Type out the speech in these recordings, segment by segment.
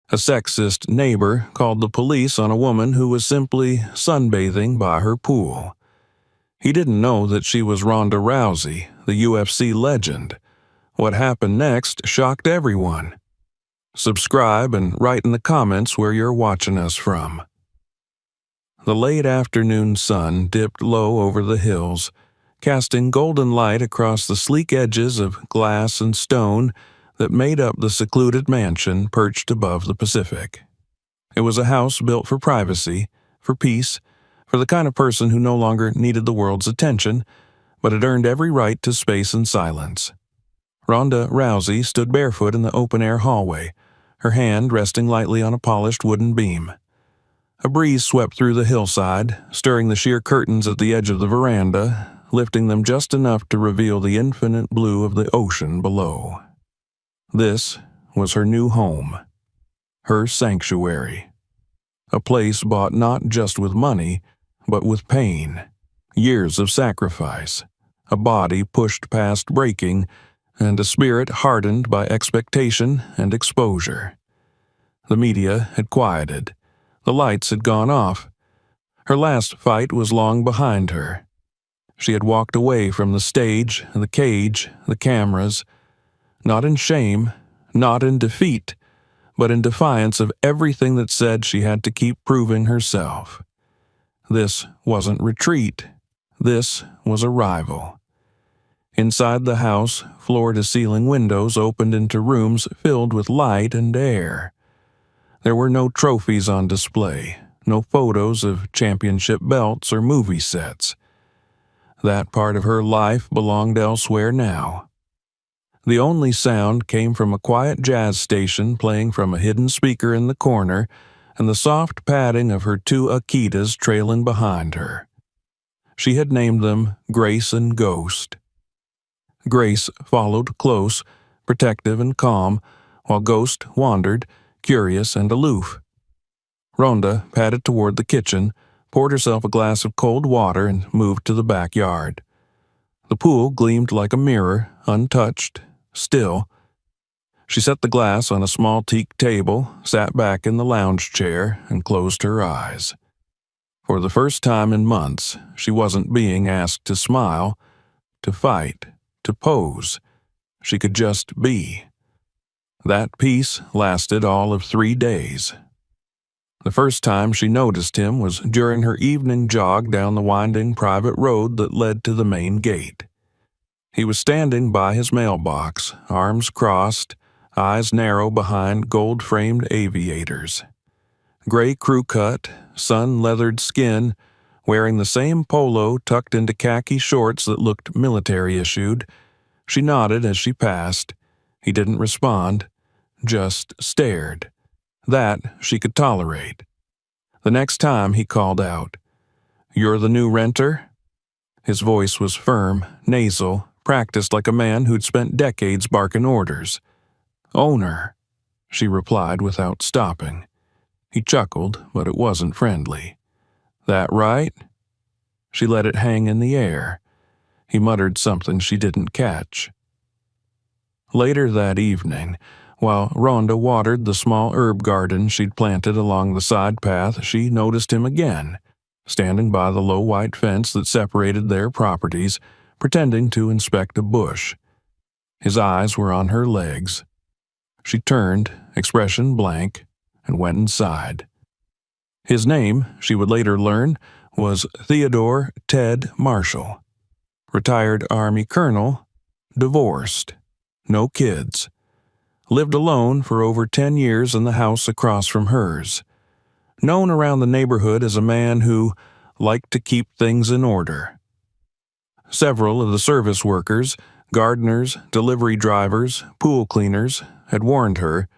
A sexist neighbor called the police on a woman who was simply sunbathing by her pool. He didn't know that she was Ronda Rousey, the UFC legend. What happened next shocked everyone. Subscribe and write in the comments where you're watching us from. The late afternoon sun dipped low over the hills, casting golden light across the sleek edges of glass and stone that made up the secluded mansion perched above the Pacific. It was a house built for privacy, for peace, for the kind of person who no longer needed the world's attention, but had earned every right to space and silence. Ronda Rousey stood barefoot in the open-air hallway, her hand resting lightly on a polished wooden beam. A breeze swept through the hillside, stirring the sheer curtains at the edge of the veranda, lifting them just enough to reveal the infinite blue of the ocean below. This was her new home, her sanctuary. A place bought not just with money, but with pain, years of sacrifice, a body pushed past breaking, and a spirit hardened by expectation and exposure. The media had quieted. The lights had gone off. Her last fight was long behind her. She had walked away from the stage, the cage, the cameras, not in shame, not in defeat, but in defiance of everything that said she had to keep proving herself. This wasn't retreat. This was arrival. Inside the house, floor-to-ceiling windows opened into rooms filled with light and air. There were no trophies on display, no photos of championship belts or movie sets. That part of her life belonged elsewhere now. The only sound came from a quiet jazz station playing from a hidden speaker in the corner and the soft padding of her two Akitas trailing behind her. She had named them Grace and Ghost. Grace followed close, protective and calm, while Ghost wandered, curious and aloof. Ronda padded toward the kitchen, poured herself a glass of cold water, and moved to the backyard. The pool gleamed like a mirror, untouched, still. She set the glass on a small teak table, sat back in the lounge chair, and closed her eyes. For the first time in months, she wasn't being asked to smile, to fight, to pose. She could just be. That peace lasted all of 3 days. The first time she noticed him was during her evening jog down the winding private road that led to the main gate. He was standing by his mailbox, arms crossed, eyes narrow behind gold-framed aviators. Gray crew-cut, sun-leathered skin, wearing the same polo tucked into khaki shorts that looked military-issued. She nodded as she passed. He didn't respond, just stared. That she could tolerate. The next time he called out, "You're the new renter?" His voice was firm, nasal, practiced like a man who'd spent decades barking orders. "Owner," she replied without stopping. He chuckled, but it wasn't friendly. "That right?" She let it hang in the air. He muttered something she didn't catch. Later that evening, while Ronda watered the small herb garden she'd planted along the side path, she noticed him again, standing by the low white fence that separated their properties, pretending to inspect a bush. His eyes were on her legs. She turned, expression blank, and went inside. His name, she would later learn, was Theodore Ted Marshall. Retired Army colonel, divorced, no kids. Lived alone for over 10 years in the house across from hers. Known around the neighborhood as a man who liked to keep things in order. Several of the service workers, gardeners, delivery drivers, pool cleaners, had warned her,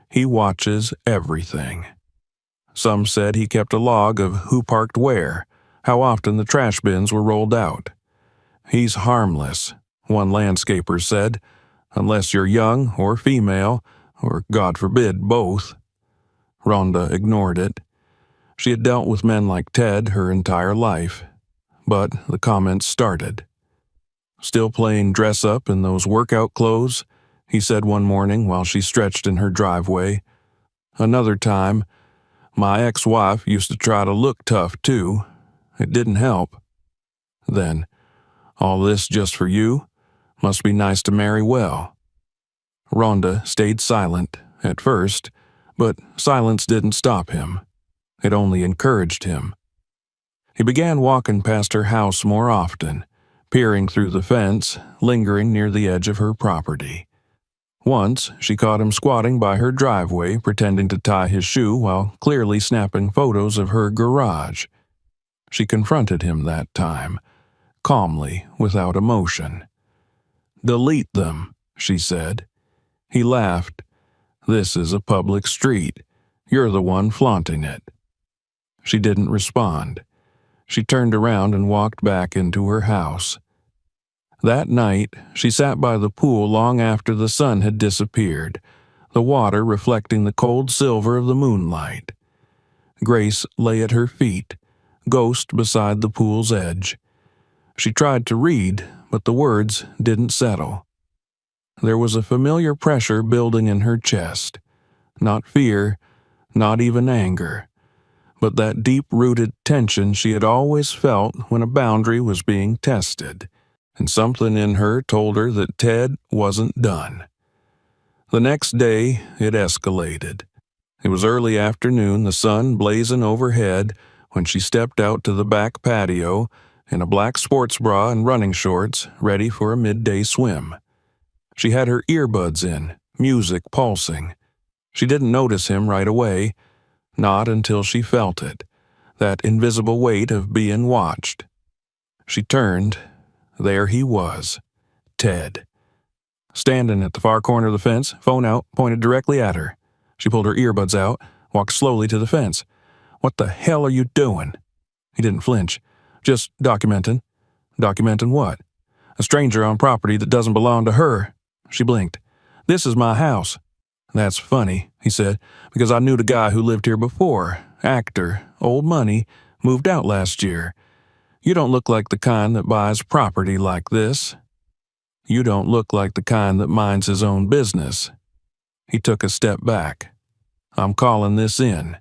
"He watches everything." Some said he kept a log of who parked where, how often the trash bins were rolled out. "He's harmless," one landscaper said, "unless you're young or female, or God forbid, both." Ronda ignored it. She had dealt with men like Ted her entire life. But the comments started. "Still playing dress-up in those workout clothes?" he said one morning while she stretched in her driveway. Another time, my ex-wife used to try to look tough too. It didn't help. Then, all this just for you? Must be nice to marry well. Ronda stayed silent at first, but silence didn't stop him. It only encouraged him. He began walking past her house more often, peering through the fence, lingering near the edge of her property. Once, she caught him squatting by her driveway, pretending to tie his shoe while clearly snapping photos of her garage. She confronted him that time, calmly, without emotion. "Delete them," she said. He laughed. "This is a public street. You're the one flaunting it." She didn't respond. She turned around and walked back into her house. That night, she sat by the pool long after the sun had disappeared, the water reflecting the cold silver of the moonlight. Grace lay at her feet, ghost beside the pool's edge. She tried to read, but the words didn't settle. There was a familiar pressure building in her chest. Not fear, not even anger, but that deep-rooted tension she had always felt when a boundary was being tested, and something in her told her that Ted wasn't done. The next day, it escalated. It was early afternoon, the sun blazing overhead, when she stepped out to the back patio in a black sports bra and running shorts, ready for a midday swim. She had her earbuds in, music pulsing. She didn't notice him right away, not until she felt it, that invisible weight of being watched. She turned. There he was, Ted. Standing at the far corner of the fence, phone out, pointed directly at her. She pulled her earbuds out, walked slowly to the fence. "What the hell are you doing?" He didn't flinch. "Just documenting." "Documenting what?" "A stranger on property that doesn't belong to her." She blinked. "This is my house." "That's funny," he said, "because I knew the guy who lived here before. Actor, old money, moved out last year. You don't look like the kind that buys property like this. You don't look like the kind that minds his own business." He took a step back. "I'm calling this in.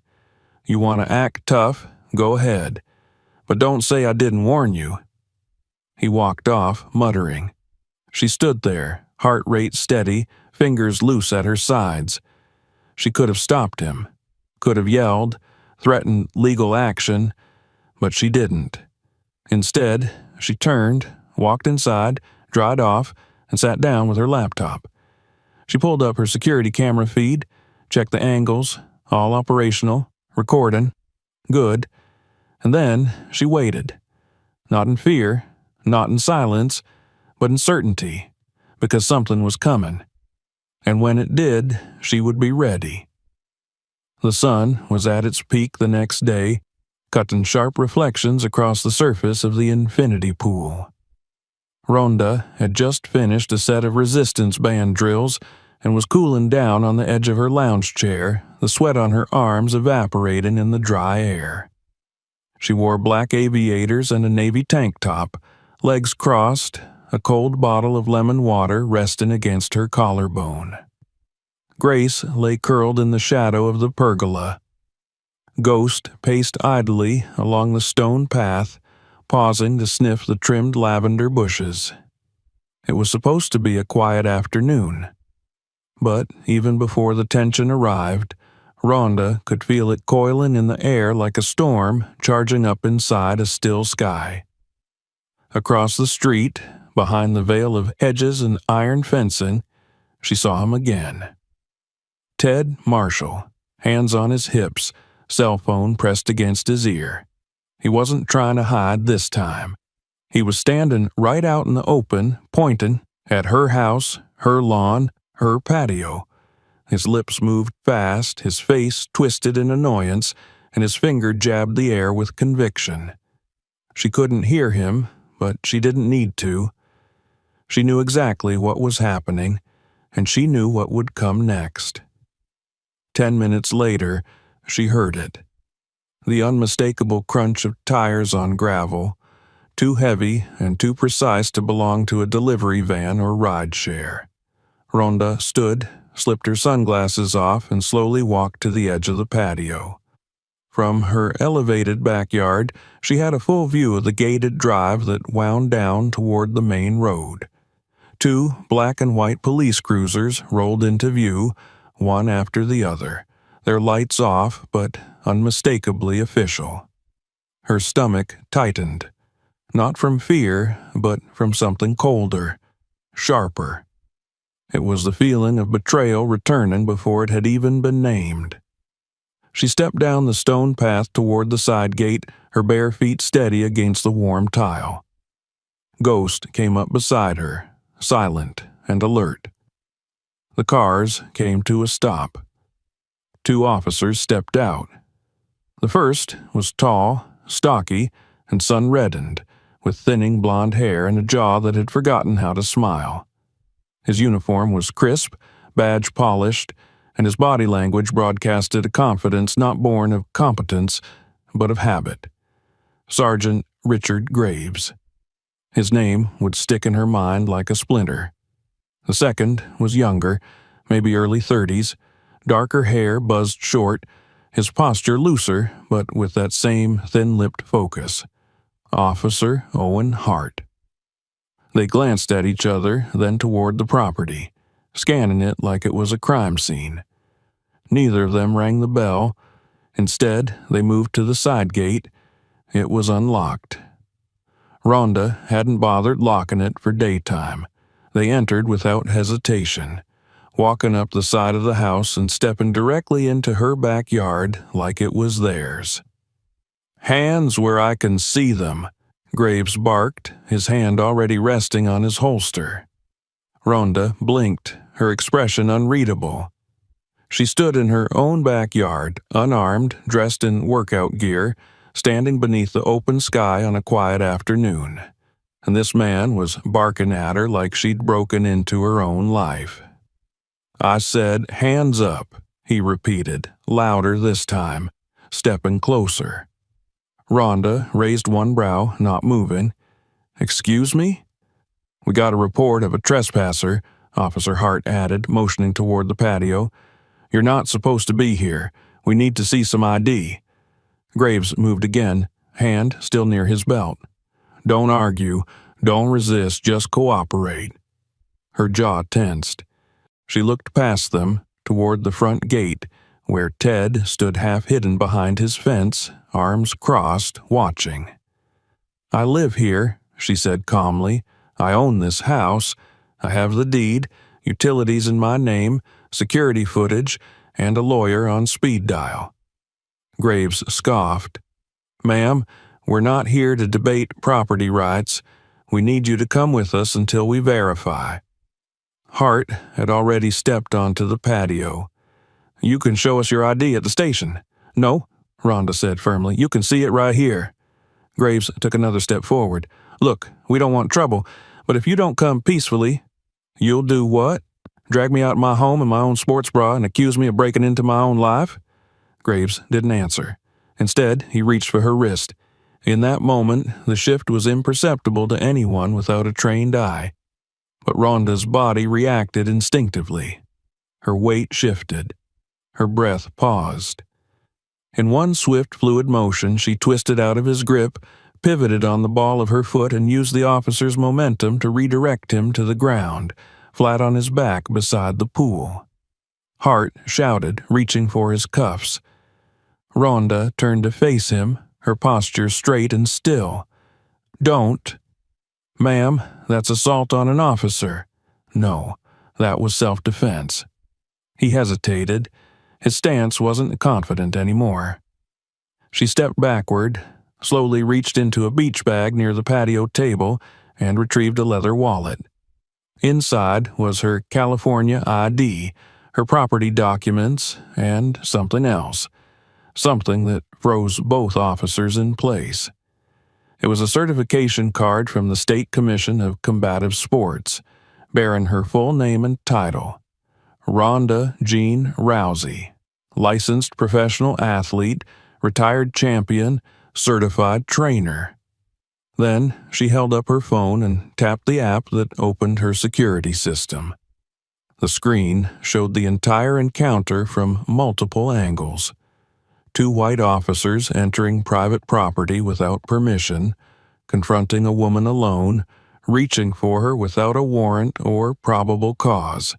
You want to act tough? Go ahead. But don't say I didn't warn you." He walked off, muttering. She stood there, heart rate steady, fingers loose at her sides. She could have stopped him, could have yelled, threatened legal action, but she didn't. Instead, she turned, walked inside, dried off, and sat down with her laptop. She pulled up her security camera feed, checked the angles, all operational, recording, good, and then she waited. Not in fear, not in silence, but in certainty, because something was coming. And when it did, she would be ready. The sun was at its peak the next day, cutting sharp reflections across the surface of the infinity pool. Ronda had just finished a set of resistance band drills and was cooling down on the edge of her lounge chair, the sweat on her arms evaporating in the dry air. She wore black aviators and a navy tank top, legs crossed, a cold bottle of lemon water resting against her collarbone. Grace lay curled in the shadow of the pergola. Ghost paced idly along the stone path, pausing to sniff the trimmed lavender bushes. It was supposed to be a quiet afternoon. But even before the tension arrived, Ronda could feel it coiling in the air like a storm charging up inside a still sky. Across the street, behind the veil of hedges and iron fencing, she saw him again. Ted Marshall, hands on his hips, cell phone pressed against his ear. He wasn't trying to hide this time. He was standing right out in the open, pointing at her house, her lawn, her patio. His lips moved fast, his face twisted in annoyance, and his finger jabbed the air with conviction. She couldn't hear him, but she didn't need to. She knew exactly what was happening, and she knew what would come next. 10 minutes later, she heard it. The unmistakable crunch of tires on gravel, too heavy and too precise to belong to a delivery van or ride share. Ronda stood, slipped her sunglasses off, and slowly walked to the edge of the patio. From her elevated backyard, she had a full view of the gated drive that wound down toward the main road. 2 black and white police cruisers rolled into view, one after the other, their lights off but unmistakably official. Her stomach tightened, not from fear, but from something colder, sharper. It was the feeling of betrayal returning before it had even been named. She stepped down the stone path toward the side gate, her bare feet steady against the warm tile. Ghost came up beside her, silent and alert. The cars came to a stop. 2 officers stepped out. The first was tall, stocky, and sun-reddened, with thinning blonde hair and a jaw that had forgotten how to smile. His uniform was crisp, badge polished, and his body language broadcasted a confidence not born of competence, but of habit. Sergeant Richard Graves. His name would stick in her mind like a splinter. The second was younger, maybe early 30s, darker hair buzzed short, his posture looser, but with that same thin-lipped focus. Officer Owen Hart. They glanced at each other, then toward the property, scanning it like it was a crime scene. Neither of them rang the bell. Instead, they moved to the side gate. It was unlocked. Ronda hadn't bothered locking it for daytime. They entered without hesitation, walking up the side of the house and stepping directly into her backyard like it was theirs. "Hands where I can see them," Graves barked, his hand already resting on his holster. Ronda blinked, her expression unreadable. She stood in her own backyard, unarmed, dressed in workout gear, standing beneath the open sky on a quiet afternoon. And this man was barking at her like she'd broken into her own life. "I said, hands up," he repeated, louder this time, stepping closer. Ronda raised one brow, not moving. "Excuse me?" "We got a report of a trespasser," Officer Hart added, motioning toward the patio. "You're not supposed to be here. We need to see some ID." Graves moved again, hand still near his belt. "Don't argue. Don't resist. Just cooperate." Her jaw tensed. She looked past them, toward the front gate, where Ted stood half hidden behind his fence, arms crossed, watching. "I live here," she said calmly. "I own this house. I have the deed, utilities in my name, security footage, and a lawyer on speed dial." Graves scoffed. "Ma'am, we're not here to debate property rights. We need you to come with us until we verify." Hart had already stepped onto the patio. "You can show us your ID at the station." "No," Ronda said firmly. "You can see it right here." Graves took another step forward. "Look, we don't want trouble, but if you don't come peacefully—" "You'll do what? Drag me out of my home in my own sports bra and accuse me of breaking into my own life?" Graves didn't answer. Instead, he reached for her wrist. In that moment, the shift was imperceptible to anyone without a trained eye. But Ronda's body reacted instinctively. Her weight shifted. Her breath paused. In one swift, fluid motion, she twisted out of his grip, pivoted on the ball of her foot, and used the officer's momentum to redirect him to the ground, flat on his back beside the pool. Hart shouted, reaching for his cuffs. Ronda turned to face him, her posture straight and still. "Don't." "Ma'am, that's assault on an officer." "No, that was self-defense." He hesitated. His stance wasn't confident anymore. She stepped backward, slowly reached into a beach bag near the patio table, and retrieved a leather wallet. Inside was her California ID, her property documents, and something else. Something that froze both officers in place. It was a certification card from the State Commission of Combative Sports, bearing her full name and title. Ronda Jean Rousey, licensed professional athlete, retired champion, certified trainer. Then she held up her phone and tapped the app that opened her security system. The screen showed the entire encounter from multiple angles. Two white officers entering private property without permission, confronting a woman alone, reaching for her without a warrant or probable cause.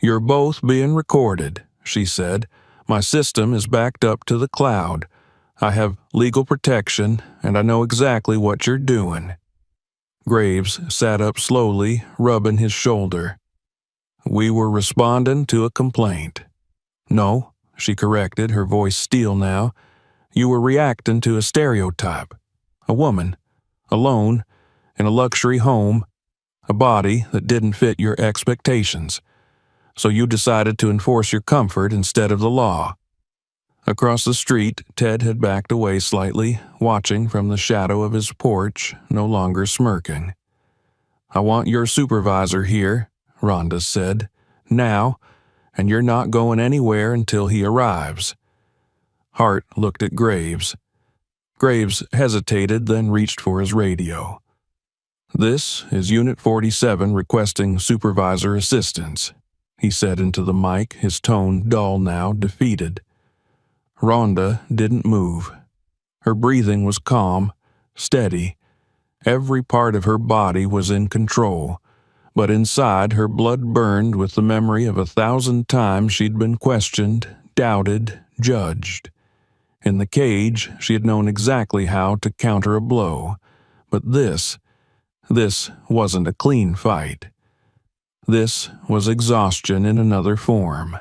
"You're both being recorded," she said. "My system is backed up to the cloud. I have legal protection, and I know exactly what you're doing." Graves sat up slowly, rubbing his shoulder. "We were responding to a complaint." "No," she corrected, her voice steel now. "You were reacting to a stereotype. A woman, alone, in a luxury home, a body that didn't fit your expectations. So you decided to enforce your comfort instead of the law." Across the street, Ted had backed away slightly, watching from the shadow of his porch, no longer smirking. "I want your supervisor here," Ronda said. "Now, and you're not going anywhere until he arrives." Hart looked at Graves. Graves hesitated, then reached for his radio. "This is Unit 47 requesting supervisor assistance," he said into the mic, his tone dull now, defeated. Ronda didn't move. Her breathing was calm, steady. Every part of her body was in control, but inside her blood burned with the memory of 1,000 times she'd been questioned, doubted, judged. In the cage, she had known exactly how to counter a blow, but this wasn't a clean fight. This was exhaustion in another form.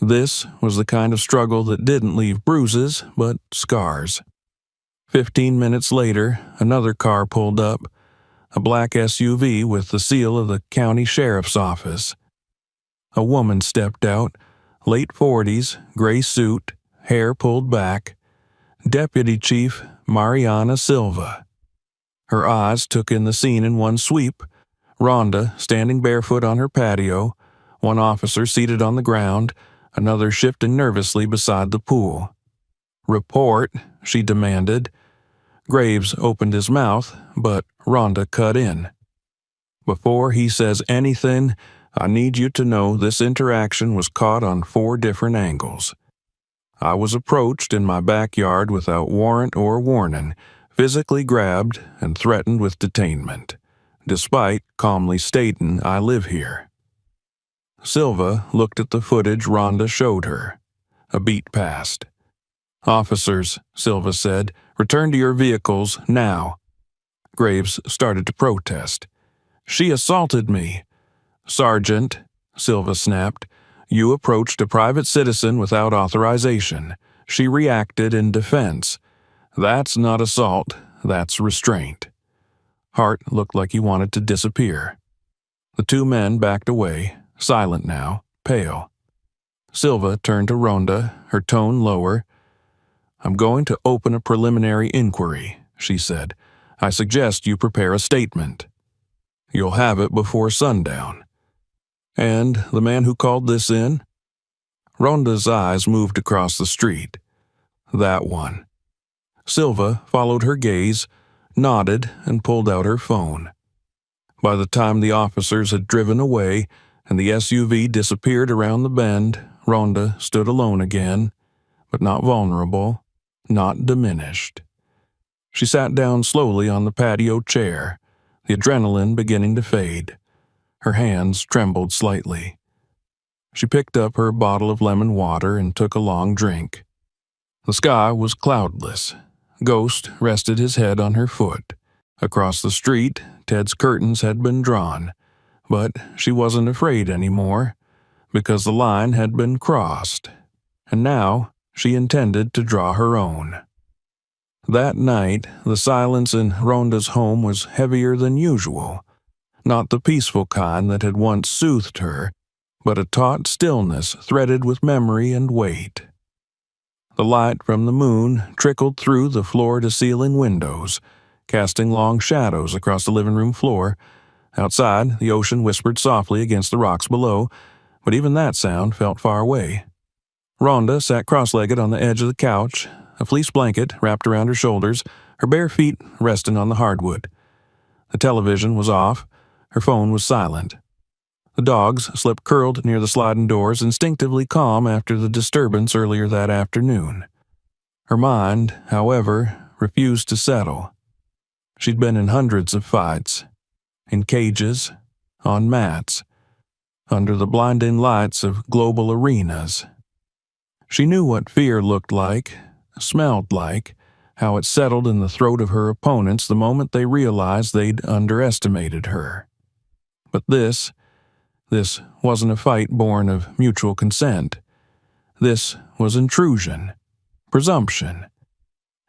This was the kind of struggle that didn't leave bruises, but scars. 15 minutes later, another car pulled up, a black SUV with the seal of the county sheriff's office. A woman stepped out, late 40s, gray suit, hair pulled back. Deputy Chief Mariana Silva. Her eyes took in the scene in one sweep. Ronda standing barefoot on her patio, one officer seated on the ground, another shifting nervously beside the pool. "Report," she demanded. Graves opened his mouth, but Ronda cut in. "Before he says anything, I need you to know this interaction was caught on 4 different angles. I was approached in my backyard without warrant or warning, physically grabbed and threatened with detainment, despite calmly stating I live here." Silva looked at the footage Ronda showed her. A beat passed. "Officers," Silva said, "return to your vehicles now." Graves started to protest. "She assaulted me." "Sergeant," Silva snapped, "you approached a private citizen without authorization. She reacted in defense. That's not assault, that's restraint." Hart looked like he wanted to disappear. The 2 men backed away, silent now, pale. Silva turned to Ronda, her tone lower. "I'm going to open a preliminary inquiry," she said. "I suggest you prepare a statement. You'll have it before sundown." "And the man who called this in?" Ronda's eyes moved across the street. "That one." Silva followed her gaze, nodded, and pulled out her phone. By the time the officers had driven away and the SUV disappeared around the bend, Ronda stood alone again, but not vulnerable, not diminished. She sat down slowly on the patio chair, the adrenaline beginning to fade. Her hands trembled slightly. She picked up her bottle of lemon water and took a long drink. The sky was cloudless. Ghost rested his head on her foot. Across the street, Ted's curtains had been drawn, but she wasn't afraid anymore, because the line had been crossed, and now she intended to draw her own. That night, the silence in Ronda's home was heavier than usual, not the peaceful kind that had once soothed her, but a taut stillness threaded with memory and weight. The light from the moon trickled through the floor-to-ceiling windows, casting long shadows across the living room floor. Outside, the ocean whispered softly against the rocks below, but even that sound felt far away. Ronda sat cross-legged on the edge of the couch, a fleece blanket wrapped around her shoulders, her bare feet resting on the hardwood. The television was off, her phone was silent. The dogs slept curled near the sliding doors, instinctively calm after the disturbance earlier that afternoon. Her mind, however, refused to settle. She'd been in hundreds of fights, in cages, on mats, under the blinding lights of global arenas. She knew what fear looked like, smelled like, how it settled in the throat of her opponents the moment they realized they'd underestimated her. But this wasn't a fight born of mutual consent. This was intrusion, presumption.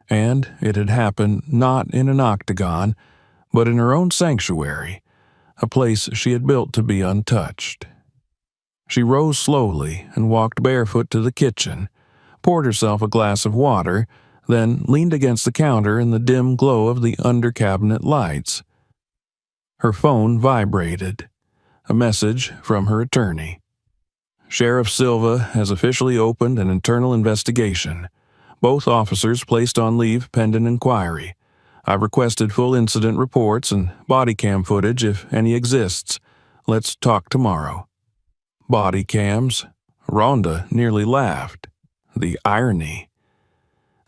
And it had happened not in an octagon, but in her own sanctuary, a place she had built to be untouched. She rose slowly and walked barefoot to the kitchen, poured herself a glass of water, then leaned against the counter in the dim glow of the under-cabinet lights. Her phone vibrated. A message from her attorney. Sheriff Silva has officially opened an internal investigation. Both officers placed on leave pending inquiry. I've requested full incident reports and body cam footage if any exists. Let's talk tomorrow. Body cams? Ronda nearly laughed. The irony.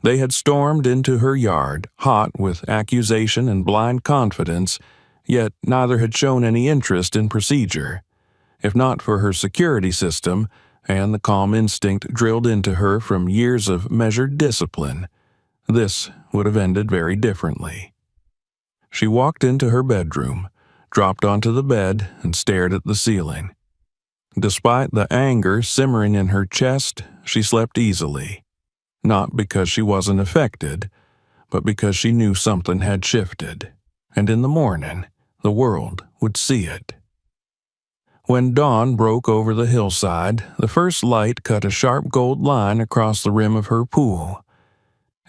They had stormed into her yard, hot with accusation and blind confidence, yet neither had shown any interest in procedure. If not for her security system and the calm instinct drilled into her from years of measured discipline, this would have ended very differently. She walked into her bedroom, dropped onto the bed, and stared at the ceiling. Despite the anger simmering in her chest, she slept easily. Not because she wasn't affected, but because she knew something had shifted. And in the morning, the world would see it. When dawn broke over the hillside, the first light cut a sharp gold line across the rim of her pool.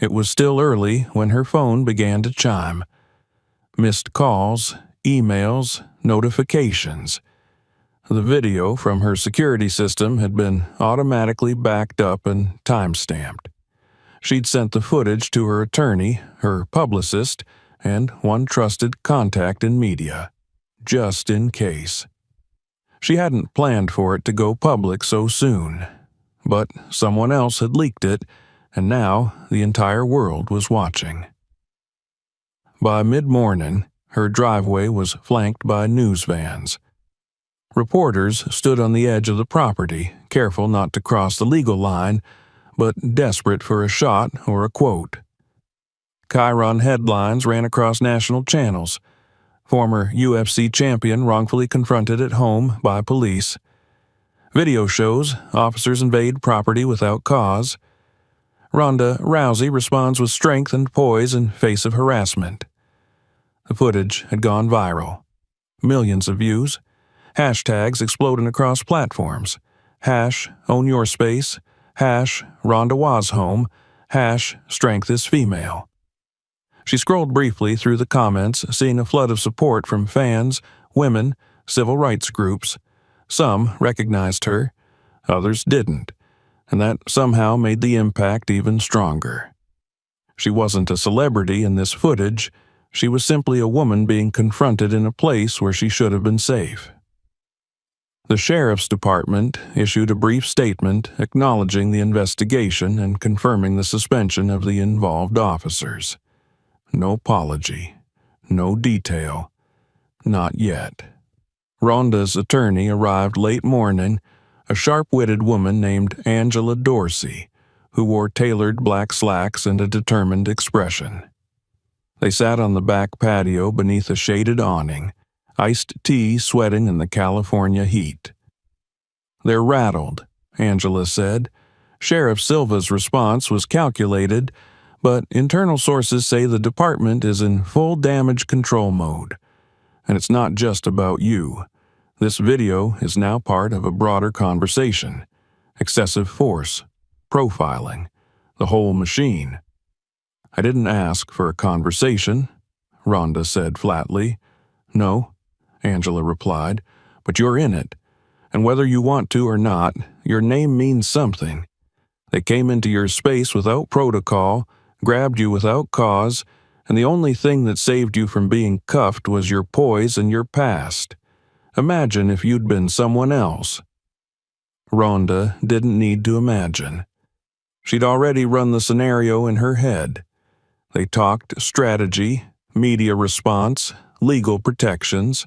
It was still early when her phone began to chime. Missed calls, emails, notifications. The video from her security system had been automatically backed up and time-stamped. She'd sent the footage to her attorney, her publicist, and one trusted contact in media, just in case. She hadn't planned for it to go public so soon, but someone else had leaked it, and now the entire world was watching. By mid-morning, her driveway was flanked by news vans. Reporters stood on the edge of the property, careful not to cross the legal line, but desperate for a shot or a quote. Chiron headlines ran across national channels. Former UFC champion wrongfully confronted at home by police. Video shows officers invade property without cause. Ronda Rousey responds with strength and poise in face of harassment. The footage had gone viral. Millions of views. Hashtags exploding across platforms. #OwnYourSpace. #Ronda was home. #Strength is female. She scrolled briefly through the comments, seeing a flood of support from fans, women, civil rights groups. Some recognized her, others didn't, and that somehow made the impact even stronger. She wasn't a celebrity in this footage. She was simply a woman being confronted in a place where she should have been safe. The sheriff's department issued a brief statement acknowledging the investigation and confirming the suspension of the involved officers. No apology, no detail, not yet. Ronda's attorney arrived late morning, a sharp-witted woman named Angela Dorsey, who wore tailored black slacks and a determined expression. They sat on the back patio beneath a shaded awning, iced tea sweating in the California heat. "They're rattled," Angela said. Sheriff Silva's response was calculated, but internal sources say the department is in full damage control mode. And it's not just about you. This video is now part of a broader conversation. Excessive force, profiling, the whole machine. "I didn't ask for a conversation," Ronda said flatly. "No," Angela replied, "but you're in it. And whether you want to or not, your name means something. They came into your space without protocol, grabbed you without cause, and the only thing that saved you from being cuffed was your poise and your past. Imagine if you'd been someone else. Ronda didn't need to imagine. She'd already run the scenario in her head. They talked strategy, media response, legal protections.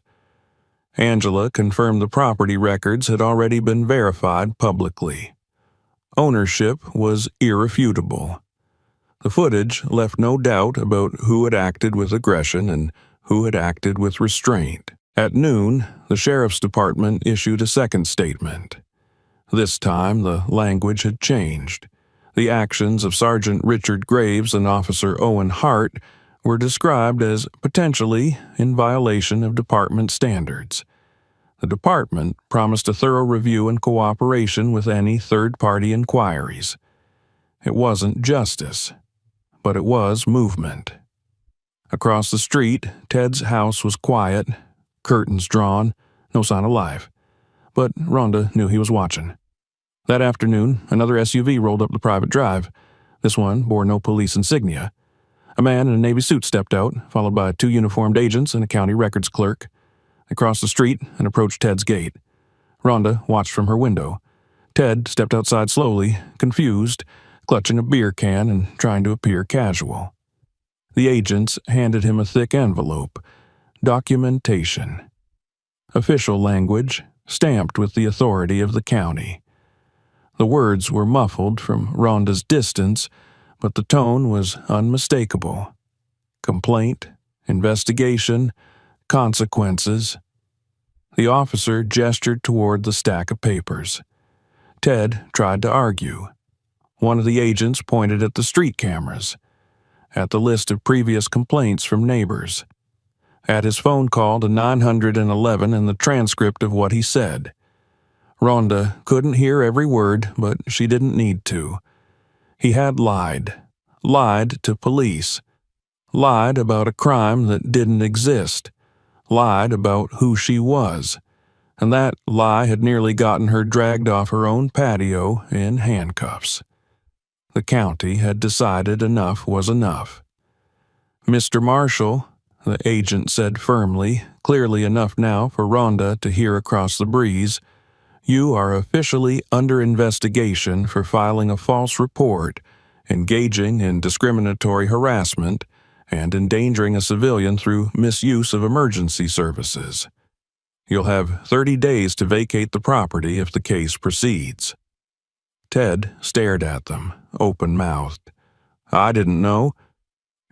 Angela confirmed the property records had already been verified publicly. Ownership was irrefutable. The footage left no doubt about who had acted with aggression and who had acted with restraint. At noon, the sheriff's department issued a second statement. This time, the language had changed. The actions of Sergeant Richard Graves and Officer Owen Hart were described as potentially in violation of department standards. The department promised a thorough review and cooperation with any third-party inquiries. It wasn't justice, but it was movement. Across the street, Ted's house was quiet, curtains drawn, no sign of life. But Ronda knew he was watching. That afternoon, another SUV rolled up the private drive. This one bore no police insignia. A man in a Navy suit stepped out, followed by 2 uniformed agents and a county records clerk. They crossed the street and approached Ted's gate. Ronda watched from her window. Ted stepped outside slowly, confused, clutching a beer can and trying to appear casual. The agents handed him a thick envelope. Documentation. Official language, stamped with the authority of the county. The words were muffled from Ronda's distance, but the tone was unmistakable. Complaint, investigation, consequences. The officer gestured toward the stack of papers. Ted tried to argue. One of the agents pointed at the street cameras, at the list of previous complaints from neighbors, at his phone call to 911 and the transcript of what he said. Ronda couldn't hear every word, but she didn't need to. He had lied to police, lied about a crime that didn't exist, lied about who she was, and that lie had nearly gotten her dragged off her own patio in handcuffs. The county had decided enough was enough. "Mr. Marshall," the agent said firmly, clearly enough now for Ronda to hear across the breeze, "you are officially under investigation for filing a false report, engaging in discriminatory harassment, and endangering a civilian through misuse of emergency services. You'll have 30 days to vacate the property if the case proceeds." Ted stared at them, open-mouthed. "I didn't know."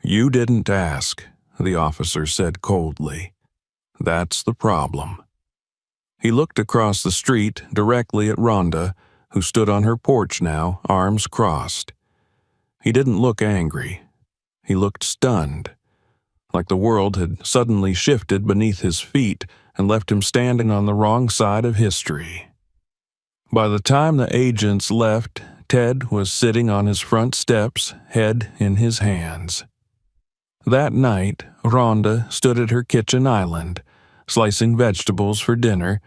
"You didn't ask," the officer said coldly. "That's the problem." He looked across the street directly at Ronda, who stood on her porch now, arms crossed. He didn't look angry. He looked stunned, like the world had suddenly shifted beneath his feet and left him standing on the wrong side of history. By the time the agents left, Ted was sitting on his front steps, head in his hands. That night, Ronda stood at her kitchen island, slicing vegetables for dinner,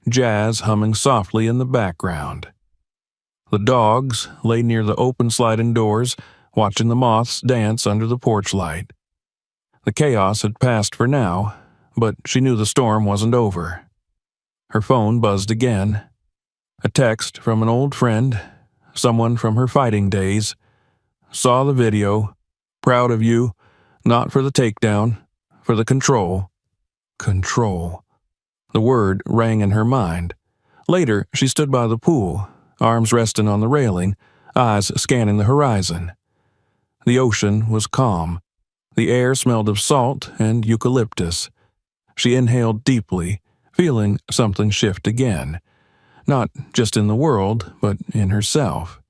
jazz humming softly in the background. The dogs lay near the open sliding doors, watching the moths dance under the porch light. The chaos had passed for now, but she knew the storm wasn't over. Her phone buzzed again. A text from an old friend, someone from her fighting days. "Saw the video. Proud of you. Not for the takedown, for the control." Control. The word rang in her mind. Later, she stood by the pool, arms resting on the railing, eyes scanning the horizon. The ocean was calm. The air smelled of salt and eucalyptus. She inhaled deeply, feeling something shift again. Not just in the world, but in herself.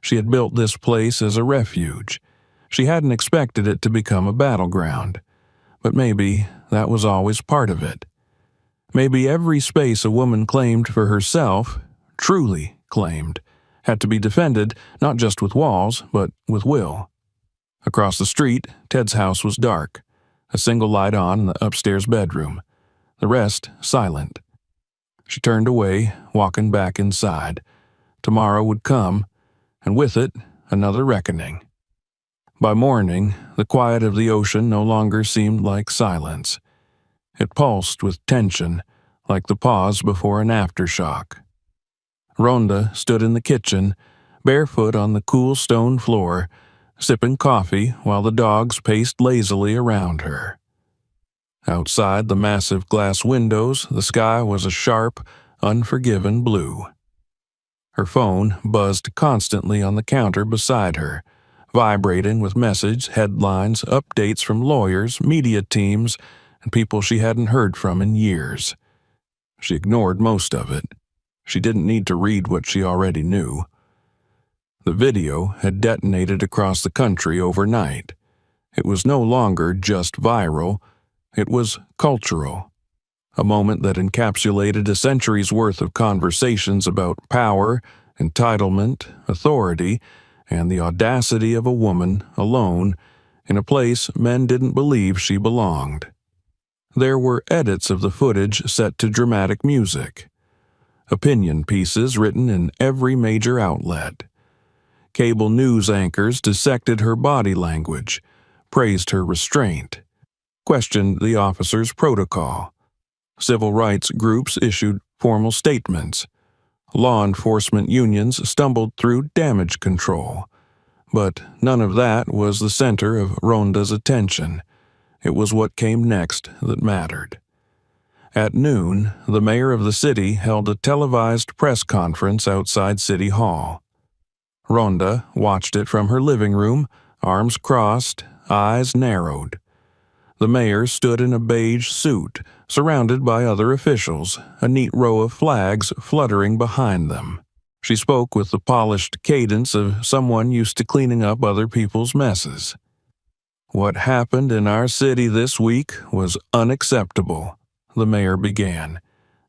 She had built this place as a refuge. She hadn't expected it to become a battleground. But maybe that was always part of it. Maybe every space a woman claimed for herself, truly claimed, had to be defended not just with walls, but with will. Across the street, Ted's house was dark, a single light on in the upstairs bedroom, the rest silent. She turned away, walking back inside. Tomorrow would come, and with it, another reckoning. By morning, the quiet of the ocean no longer seemed like silence. It pulsed with tension, like the pause before an aftershock. Ronda stood in the kitchen, barefoot on the cool stone floor, sipping coffee while the dogs paced lazily around her. Outside the massive glass windows, the sky was a sharp, unforgiving blue. Her phone buzzed constantly on the counter beside her, vibrating with messages, headlines, updates from lawyers, media teams, and people she hadn't heard from in years. She ignored most of it. She didn't need to read what she already knew. The video had detonated across the country overnight. It was no longer just viral, it was cultural. A moment that encapsulated a century's worth of conversations about power, entitlement, authority, and the audacity of a woman alone in a place men didn't believe she belonged. There were edits of the footage set to dramatic music, opinion pieces written in every major outlet. Cable news anchors dissected her body language, praised her restraint, questioned the officer's protocol. Civil rights groups issued formal statements. Law enforcement unions stumbled through damage control. But none of that was the center of Ronda's attention. It was what came next that mattered. At noon, the mayor of the city held a televised press conference outside City Hall. Ronda watched it from her living room, arms crossed, eyes narrowed. The mayor stood in a beige suit, surrounded by other officials, a neat row of flags fluttering behind them. She spoke with the polished cadence of someone used to cleaning up other people's messes. "What happened in our city this week was unacceptable," the mayor began.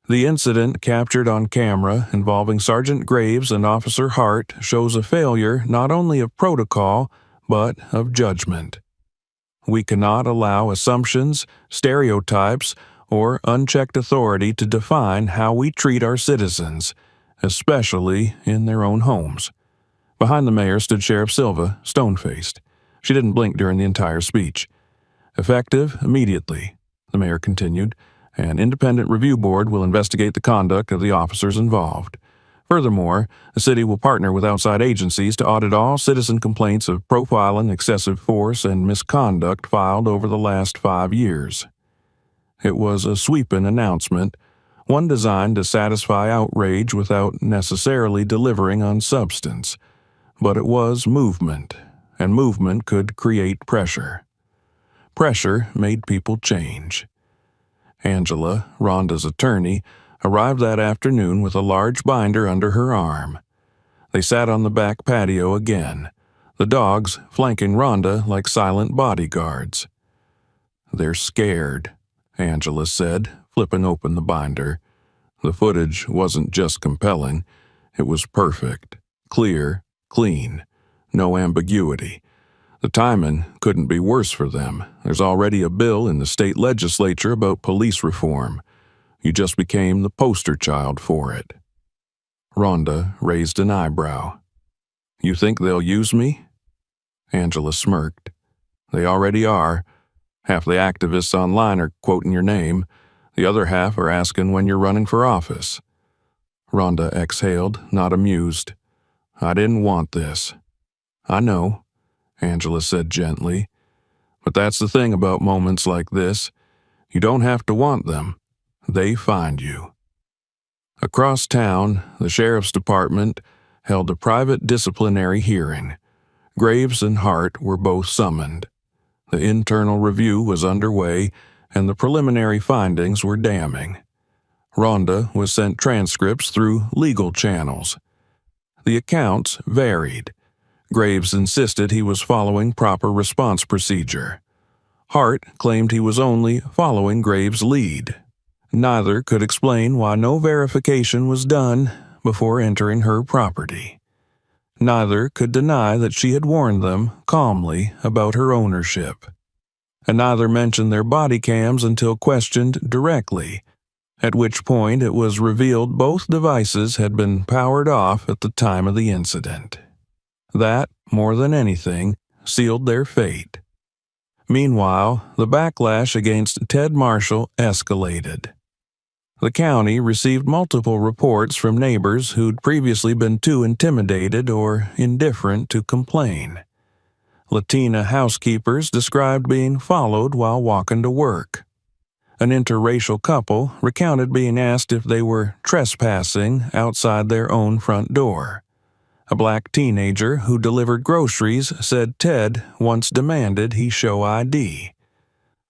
"The incident captured on camera involving Sergeant Graves and Officer Hart shows a failure not only of protocol, but of judgment. We cannot allow assumptions, stereotypes, or unchecked authority to define how we treat our citizens, especially in their own homes." Behind the mayor stood Sheriff Silva, stone-faced. She didn't blink during the entire speech. "Effective immediately," the mayor continued. "An independent review board will investigate the conduct of the officers involved. Furthermore, the city will partner with outside agencies to audit all citizen complaints of profiling, excessive force, and misconduct filed over the last 5 years." It was a sweeping announcement, one designed to satisfy outrage without necessarily delivering on substance. But it was movement, and movement could create pressure. Pressure made people change. Angela, Ronda's attorney, arrived that afternoon with a large binder under her arm. They sat on the back patio again, the dogs flanking Ronda like silent bodyguards. "They're scared," Angela said, flipping open the binder. The footage wasn't just compelling, it was perfect, clear, clean, no ambiguity. The timing couldn't be worse for them. There's already a bill in the state legislature about police reform. You just became the poster child for it. Ronda raised an eyebrow. "You think they'll use me?" Angela smirked. "They already are. Half the activists online are quoting your name. The other half are asking when you're running for office." Ronda exhaled, not amused. "I didn't want this." "I know," Angela said gently. "But that's the thing about moments like this. You don't have to want them. They find you." Across town, the sheriff's department held a private disciplinary hearing. Graves and Hart were both summoned. The internal review was underway, and the preliminary findings were damning. Ronda was sent transcripts through legal channels. The accounts varied. Graves insisted he was following proper response procedure. Hart claimed he was only following Graves' lead. Neither could explain why no verification was done before entering her property. Neither could deny that she had warned them calmly about her ownership. And neither mentioned their body cams until questioned directly, at which point it was revealed both devices had been powered off at the time of the incident. That, more than anything, sealed their fate. Meanwhile, the backlash against Ted Marshall escalated. The county received multiple reports from neighbors who'd previously been too intimidated or indifferent to complain. Latina housekeepers described being followed while walking to work. An interracial couple recounted being asked if they were trespassing outside their own front door. A black teenager who delivered groceries said Ted once demanded he show ID.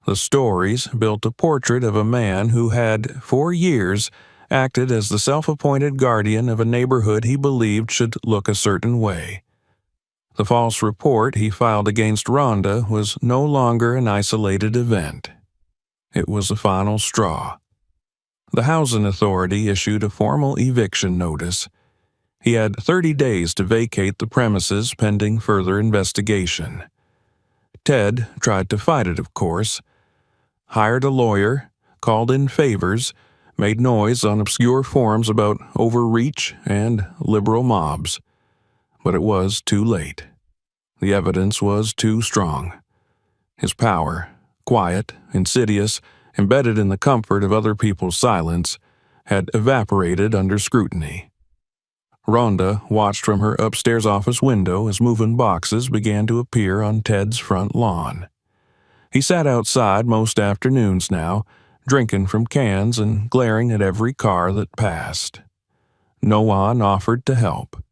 The stories built a portrait of a man who had, for years, acted as the self-appointed guardian of a neighborhood he believed should look a certain way. The false report he filed against Ronda was no longer an isolated event. It was the final straw. The housing authority issued a formal eviction notice. He had 30 days to vacate the premises pending further investigation. Ted tried to fight it, of course. Hired a lawyer, called in favors, made noise on obscure forums about overreach and liberal mobs. But it was too late. The evidence was too strong. His power, quiet, insidious, embedded in the comfort of other people's silence, had evaporated under scrutiny. Ronda watched from her upstairs office window as moving boxes began to appear on Ted's front lawn. He sat outside most afternoons now, drinking from cans and glaring at every car that passed. No one offered to help.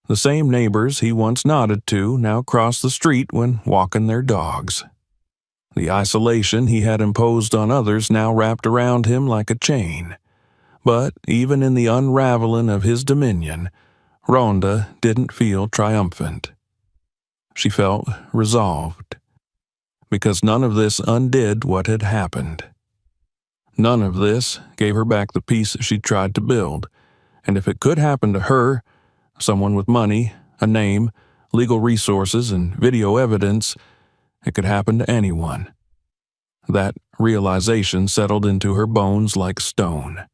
The same neighbors he once nodded to now crossed the street when walking their dogs. The isolation he had imposed on others now wrapped around him like a chain. But even in the unraveling of his dominion, Ronda didn't feel triumphant. She felt resolved. Because none of this undid what had happened. None of this gave her back the peace she'd tried to build, and if it could happen to her, someone with money, a name, legal resources, and video evidence, it could happen to anyone. That realization settled into her bones like stone.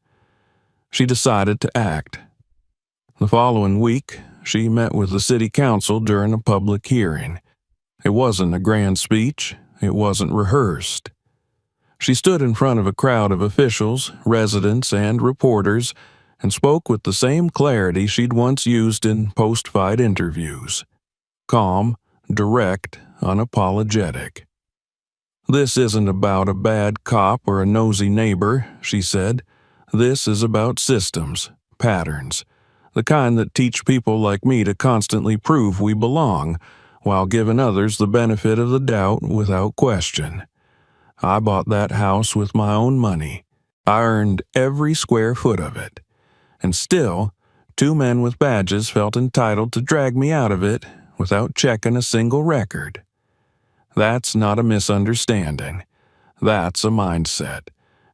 She decided to act. The following week, she met with the city council during a public hearing. It wasn't a grand speech. It wasn't rehearsed. She stood in front of a crowd of officials, residents, and reporters and spoke with the same clarity she'd once used in post-fight interviews. Calm, direct, unapologetic. "This isn't about a bad cop or a nosy neighbor," she said. "This is about systems, patterns, the kind that teach people like me to constantly prove we belong, while giving others the benefit of the doubt without question. I bought that house with my own money. I earned every square foot of it. And still, 2 men with badges felt entitled to drag me out of it without checking a single record. That's not a misunderstanding. That's a mindset.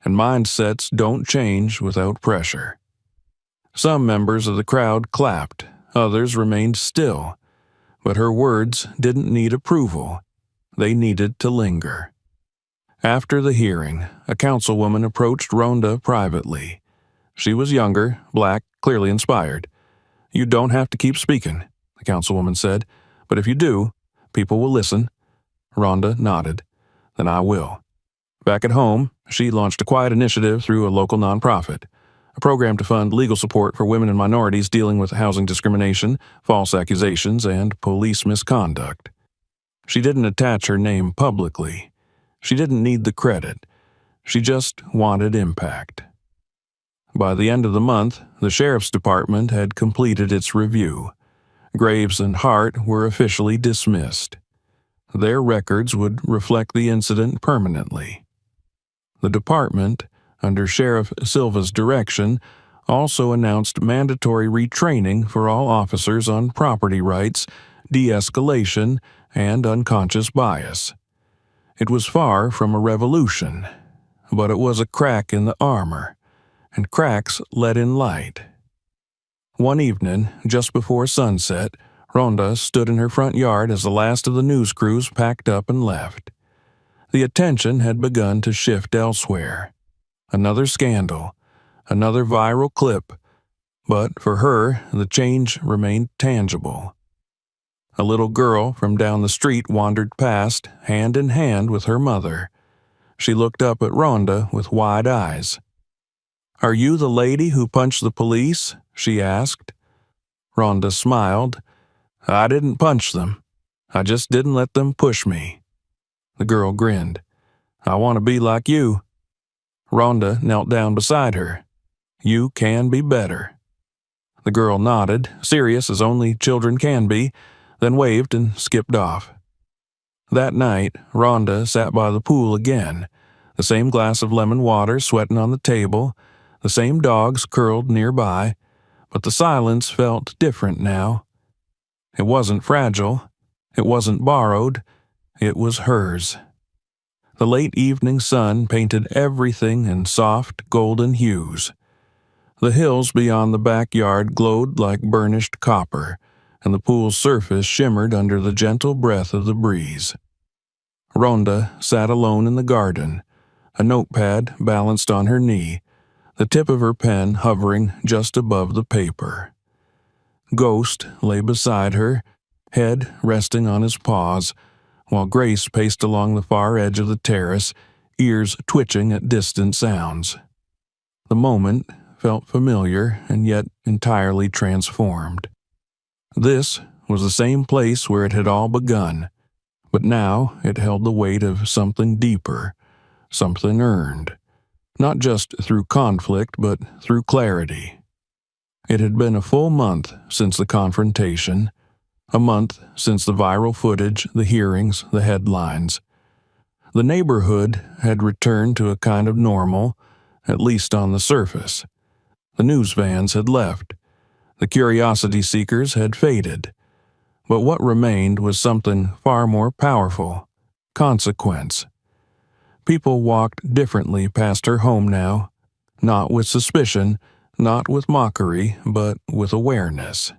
And mindsets don't change without pressure." Some members of the crowd clapped, others remained still. But her words didn't need approval. They needed to linger. After the hearing, a councilwoman approached Ronda privately. She was younger, black, clearly inspired. "You don't have to keep speaking," the councilwoman said, "but if you do, people will listen." Ronda nodded. "Then I will." Back at home, she launched a quiet initiative through a local nonprofit. A program to fund legal support for women and minorities dealing with housing discrimination, false accusations, and police misconduct. She didn't attach her name publicly. She didn't need the credit. She just wanted impact. By the end of the month, the sheriff's department had completed its review. Graves and Hart were officially dismissed. Their records would reflect the incident permanently. The department, under Sheriff Silva's direction, also announced mandatory retraining for all officers on property rights, de-escalation, and unconscious bias. It was far from a revolution, but it was a crack in the armor, and cracks let in light. One evening, just before sunset, Ronda stood in her front yard as the last of the news crews packed up and left. The attention had begun to shift elsewhere. Another scandal, another viral clip, but for her, the change remained tangible. A little girl from down the street wandered past, hand in hand with her mother. She looked up at Ronda with wide eyes. "Are you the lady who punched the police?" she asked. Ronda smiled. "I didn't punch them. I just didn't let them push me." The girl grinned. "I want to be like you." Ronda knelt down beside her. "You can be better." The girl nodded, serious as only children can be, then waved and skipped off. That night, Ronda sat by the pool again, the same glass of lemon water sweating on the table, the same dogs curled nearby, but the silence felt different now. It wasn't fragile, it wasn't borrowed, it was hers. The late evening sun painted everything in soft, golden hues. The hills beyond the backyard glowed like burnished copper, and the pool's surface shimmered under the gentle breath of the breeze. Ronda sat alone in the garden, a notepad balanced on her knee, the tip of her pen hovering just above the paper. Ghost lay beside her, head resting on his paws, while Grace paced along the far edge of the terrace, ears twitching at distant sounds. The moment felt familiar and yet entirely transformed. This was the same place where it had all begun, but now it held the weight of something deeper, something earned, not just through conflict but through clarity. It had been a full month since the confrontation, a month since the viral footage, the hearings, the headlines. The neighborhood had returned to a kind of normal, at least on the surface. The news vans had left. The curiosity seekers had faded. But what remained was something far more powerful: consequence. People walked differently past her home now, not with suspicion, not with mockery, but with awareness.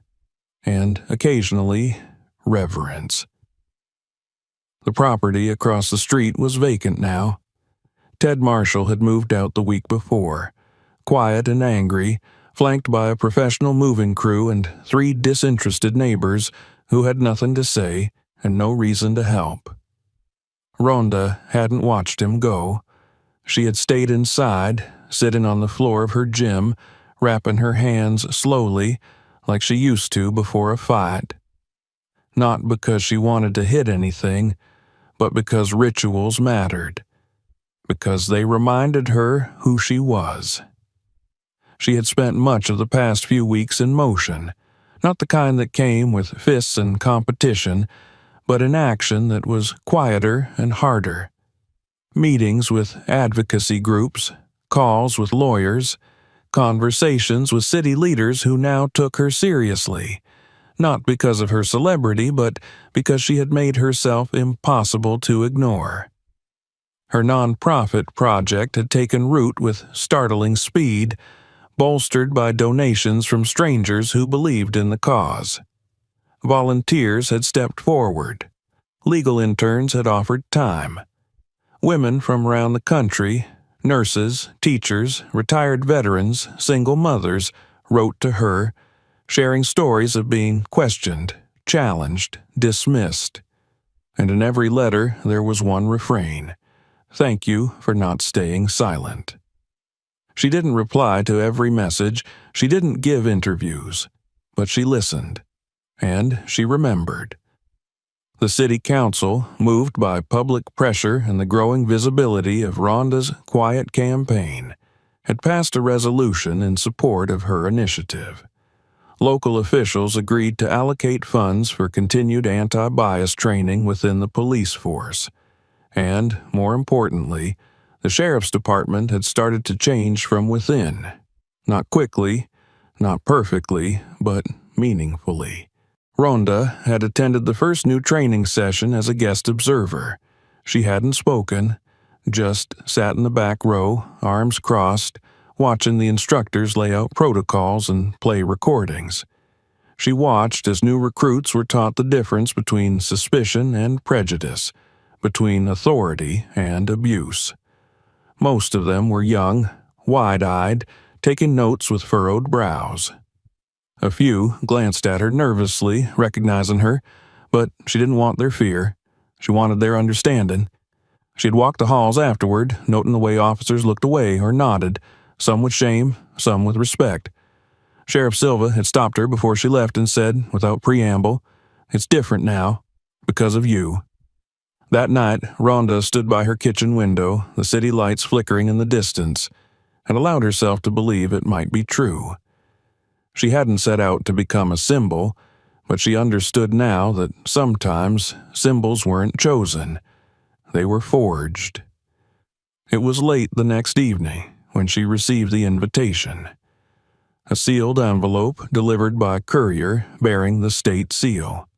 And occasionally, reverence. The property across the street was vacant now. Ted Marshall had moved out the week before, quiet and angry, flanked by a professional moving crew and 3 disinterested neighbors who had nothing to say and no reason to help. Ronda hadn't watched him go. She had stayed inside, sitting on the floor of her gym, wrapping her hands slowly, like she used to before a fight. Not because she wanted to hit anything, but because rituals mattered. Because they reminded her who she was. She had spent much of the past few weeks in motion, not the kind that came with fists and competition, but in action that was quieter and harder. Meetings with advocacy groups, calls with lawyers, conversations with city leaders who now took her seriously, not because of her celebrity, but because she had made herself impossible to ignore. Her nonprofit project had taken root with startling speed, bolstered by donations from strangers who believed in the cause. Volunteers had stepped forward. Legal interns had offered time. Women from around the country, nurses, teachers, retired veterans, single mothers, wrote to her, sharing stories of being questioned, challenged, dismissed. And in every letter there was one refrain: "Thank you for not staying silent." She didn't reply to every message, she didn't give interviews, but she listened, and she remembered. The city council, moved by public pressure and the growing visibility of Ronda's quiet campaign, had passed a resolution in support of her initiative. Local officials agreed to allocate funds for continued anti-bias training within the police force, and, more importantly, the sheriff's department had started to change from within. Not quickly, not perfectly, but meaningfully. Ronda had attended the first new training session as a guest observer. She hadn't spoken, just sat in the back row, arms crossed, watching the instructors lay out protocols and play recordings. She watched as new recruits were taught the difference between suspicion and prejudice, between authority and abuse. Most of them were young, wide-eyed, taking notes with furrowed brows. A few glanced at her nervously, recognizing her, but she didn't want their fear. She wanted their understanding. She had walked the halls afterward, noting the way officers looked away or nodded, some with shame, some with respect. Sheriff Silva had stopped her before she left and said, without preamble, "It's different now, because of you." That night, Ronda stood by her kitchen window, the city lights flickering in the distance, and allowed herself to believe it might be true. She hadn't set out to become a symbol, but she understood now that sometimes symbols weren't chosen. They were forged. It was late the next evening when she received the invitation. A sealed envelope delivered by courier bearing the state seal.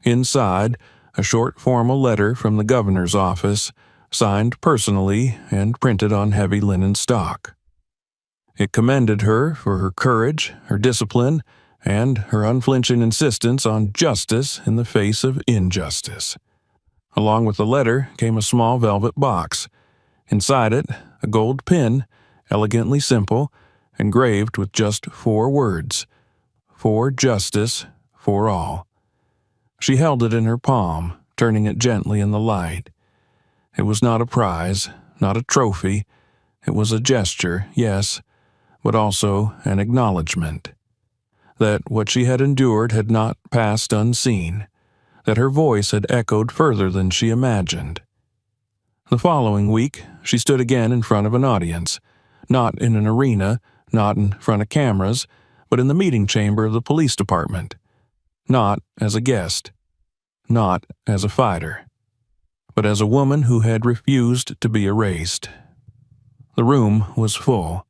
Inside, a short formal letter from the governor's office, signed personally and printed on heavy linen stock. It commended her for her courage, her discipline, and her unflinching insistence on justice in the face of injustice. Along with the letter came a small velvet box. Inside it, a gold pin, elegantly simple, engraved with just 4 words: "For justice, for all." She held it in her palm, turning it gently in the light. It was not a prize, not a trophy. It was a gesture, yes, but also an acknowledgement. That what she had endured had not passed unseen, that her voice had echoed further than she imagined. The following week, she stood again in front of an audience, not in an arena, not in front of cameras, but in the meeting chamber of the police department. Not as a guest, not as a fighter, but as a woman who had refused to be erased. The room was full.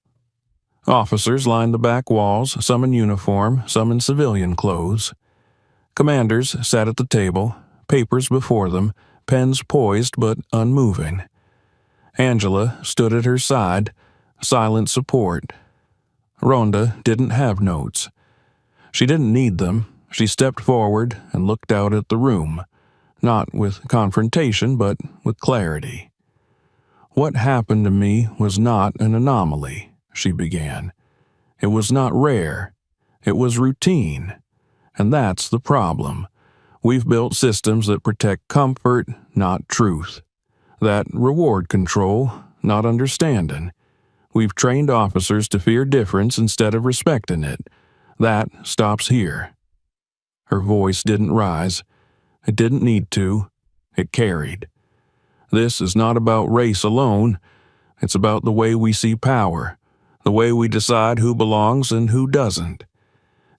Officers lined the back walls, some in uniform, some in civilian clothes. Commanders sat at the table, papers before them, pens poised but unmoving. Angela stood at her side, silent support. Ronda didn't have notes. She didn't need them. She stepped forward and looked out at the room, not with confrontation but with clarity. "What happened to me was not an anomaly," she began. "It was not rare. It was routine. And that's the problem. We've built systems that protect comfort, not truth. That reward control, not understanding. We've trained officers to fear difference instead of respecting it. That stops here." Her voice didn't rise. It didn't need to. It carried. "This is not about race alone. It's about the way we see power, the way we decide who belongs and who doesn't.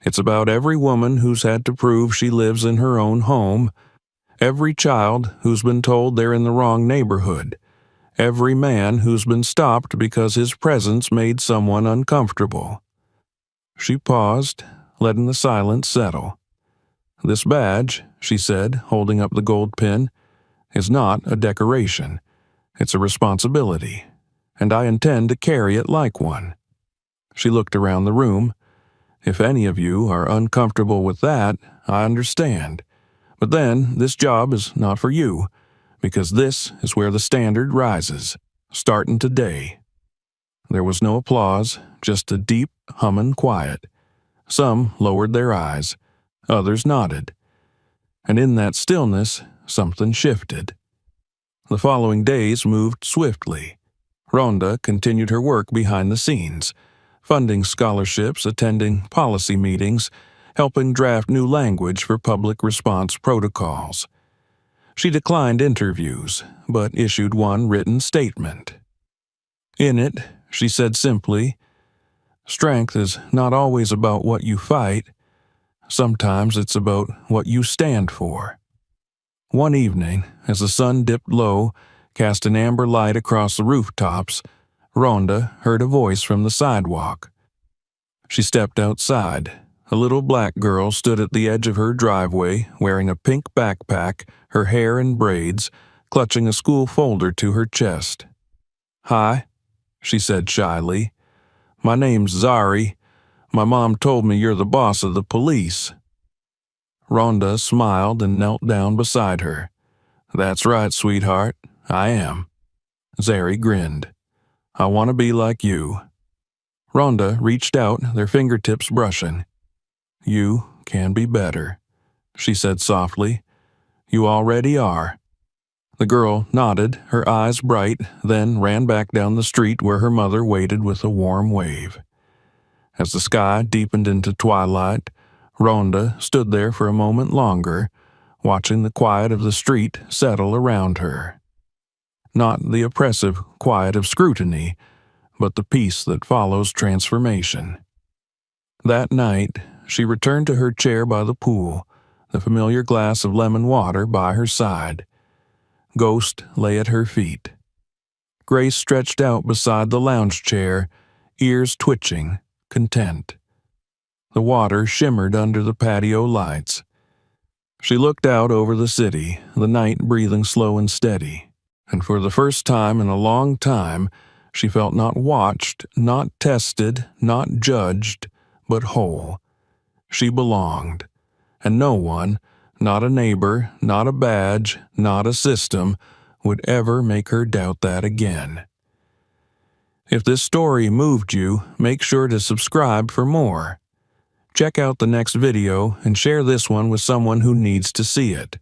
It's about every woman who's had to prove she lives in her own home, every child who's been told they're in the wrong neighborhood, every man who's been stopped because his presence made someone uncomfortable." She paused, letting the silence settle. "This badge," she said, holding up the gold pin, "is not a decoration. It's a responsibility, and I intend to carry it like one." She looked around the room. "If any of you are uncomfortable with that, I understand. But then this job is not for you, because this is where the standard rises, starting today." There was no applause, just a deep, humming quiet. Some lowered their eyes. Others nodded. And in that stillness, something shifted. The following days moved swiftly. Ronda continued her work behind the scenes, funding scholarships, attending policy meetings, helping draft new language for public response protocols. She declined interviews, but issued one written statement. In it, she said simply, "Strength is not always about what you fight. Sometimes it's about what you stand for." One evening, as the sun dipped low, cast an amber light across the rooftops, Ronda heard a voice from the sidewalk. She stepped outside. A little black girl stood at the edge of her driveway, wearing a pink backpack, her hair in braids, clutching a school folder to her chest. "Hi," she said shyly. "My name's Zari. My mom told me you're the boss of the police." Ronda smiled and knelt down beside her. "That's right, sweetheart. I am." Zari grinned. "I want to be like you." Ronda reached out, their fingertips brushing. "You can be better," she said softly. "You already are." The girl nodded, her eyes bright, then ran back down the street where her mother waited with a warm wave. As the sky deepened into twilight, Ronda stood there for a moment longer, watching the quiet of the street settle around her. Not the oppressive quiet of scrutiny, but the peace that follows transformation. That night, she returned to her chair by the pool, the familiar glass of lemon water by her side. Ghost lay at her feet. Grace stretched out beside the lounge chair, ears twitching, content. The water shimmered under the patio lights. She looked out over the city, the night breathing slow and steady, and for the first time in a long time, she felt not watched, not tested, not judged, but whole. She belonged, and no one, not a neighbor, not a badge, not a system, would ever make her doubt that again. If this story moved you, make sure to subscribe for more. Check out the next video and share this one with someone who needs to see it.